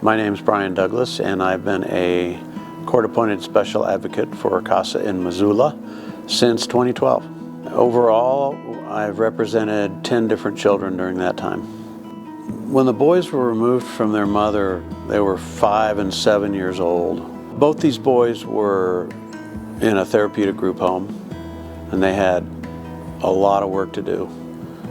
My name is Bryan Douglass, and I've been a court-appointed special advocate for CASA in Missoula since 2012. Overall, I've represented 10 different children during that time. When the boys were removed from their mother, they were 5 and 7 years old. Both these boys were in a therapeutic group home, and they had a lot of work to do.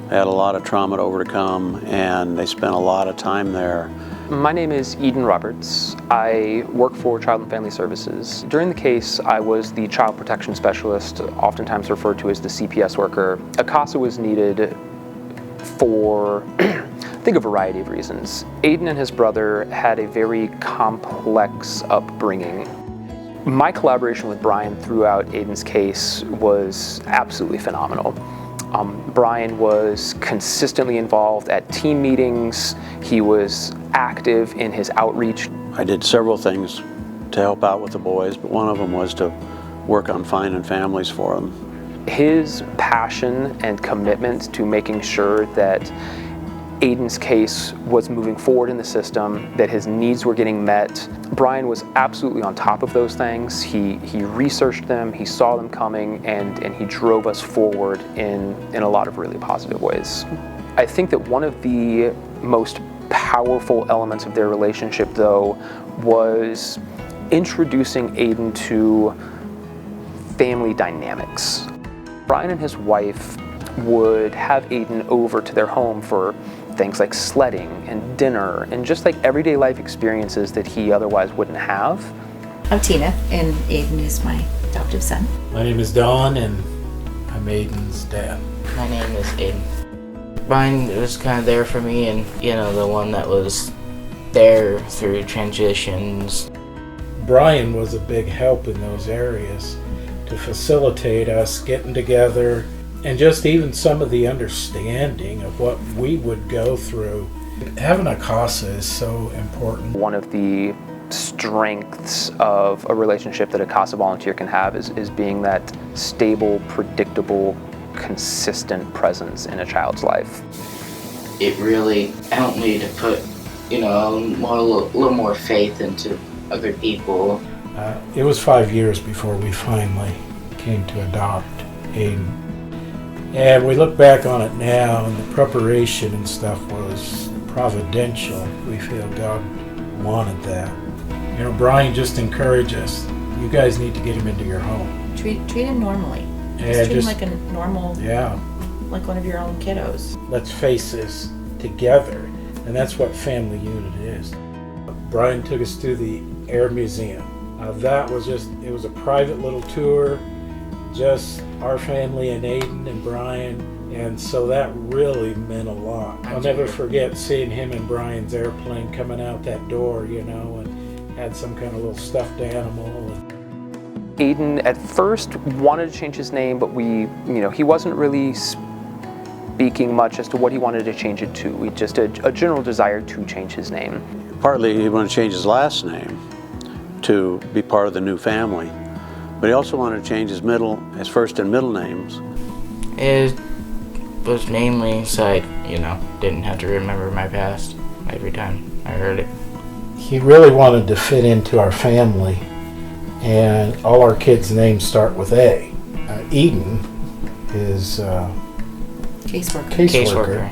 They had a lot of trauma to overcome, and they spent a lot of time there. My name is Aeden Roberts. I work for Child and Family Services. During the case, I was the child protection specialist, oftentimes referred to as the CPS worker. A CASA was needed for, I think, a variety of reasons. Aeden and his brother had a very complex upbringing. My collaboration with Bryan throughout Aeden's case was absolutely phenomenal. Bryan was consistently involved at team meetings. He was active in his outreach. I did several things to help out with the boys, but one of them was to work on finding families for them. His passion and commitment to making sure that Aeden's case was moving forward in the system, that his needs were getting met. Bryan was absolutely on top of those things. He researched them, he saw them coming, and he drove us forward in a lot of really positive ways. I think that one of the most powerful elements of their relationship, though, was introducing Aeden to family dynamics. Bryan and his wife would have Aeden over to their home for things like sledding and dinner and just like everyday life experiences that he otherwise wouldn't have. I'm Tina, and Aeden is my adoptive son. My name is Don, and I'm Aiden's dad. My name is Aeden. Bryan was kind of there for me, and the one that was there through transitions. Bryan was a big help in those areas to facilitate us getting together, and just even some of the understanding of what we would go through. Having a CASA is so important. One of the strengths of a relationship that a CASA volunteer can have is being that stable, predictable, consistent presence in a child's life. It really helped me to put, a little more faith into other people. It was 5 years before we finally came to adopt Aeden. And we look back on it now, and the preparation and stuff was providential. We feel God wanted that. Bryan just encouraged us. You guys need to get him into your home. Treat him normally. Yeah, treat him like a normal, like one of your own kiddos. Let's face this together, and that's what family unit is. Bryan took us to the Air Museum. That was it was a private little tour, just our family and Aeden and Bryan, and so that really meant a lot. I'll never forget seeing him and Bryan's airplane coming out that door, and had some kind of little stuffed animal. Aeden at first wanted to change his name, but he wasn't really speaking much as to what he wanted to change it to. We just a general desire to change his name. Partly he wanted to change his last name to be part of the new family, but he also wanted to change his first and middle names. It was mainly so I, didn't have to remember my past every time I heard it. He really wanted to fit into our family, and all our kids' names start with A. Aeden is caseworker.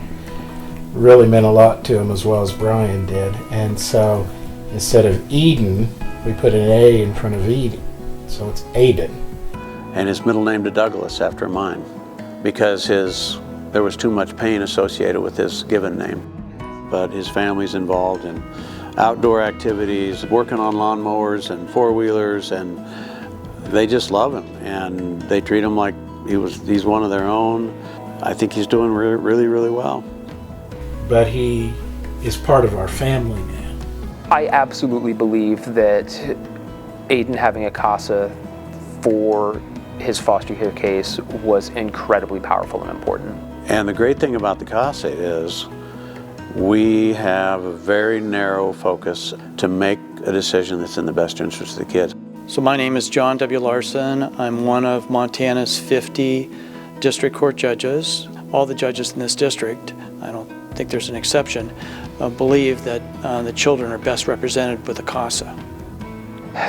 Really meant a lot to him as well as Bryan did, and so instead of Aeden, we put an A in front of Aeden, so it's Aeden. And his middle name to Douglass after mine, because there was too much pain associated with his given name. But his family's involved in outdoor activities, working on lawnmowers and four-wheelers, and they just love him, and they treat him like he's one of their own. I think he's doing really, really well. But he is part of our family now. I absolutely believe that Aeden having a CASA for his foster care case was incredibly powerful and important. And the great thing about the CASA is we have a very narrow focus to make a decision that's in the best interest of the kids. So my name is John W. Larson. I'm one of Montana's 50 district court judges. All the judges in this district, I don't think there's an exception, believe that the children are best represented with a CASA.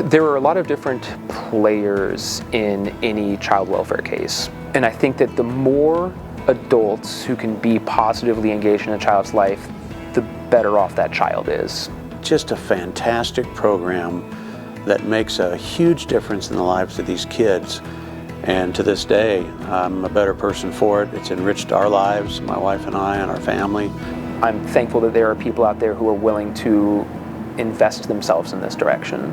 There are a lot of different players in any child welfare case, and I think that the more adults who can be positively engaged in a child's life, the better off that child is. Just a fantastic program that makes a huge difference in the lives of these kids. And to this day, I'm a better person for it. It's enriched our lives, my wife and I, and our family. I'm thankful that there are people out there who are willing to invest themselves in this direction.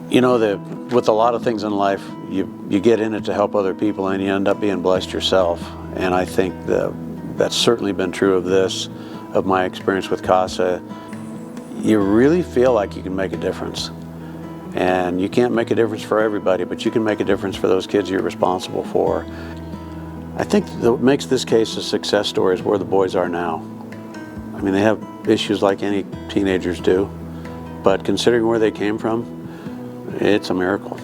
You know, with a lot of things in life, you get in it to help other people and you end up being blessed yourself. And I think that's certainly been true of my experience with CASA. You really feel like you can make a difference. And you can't make a difference for everybody, but you can make a difference for those kids you're responsible for. I think what makes this case a success story is where the boys are now. I mean, they have issues like any teenagers do, but considering where they came from, it's a miracle.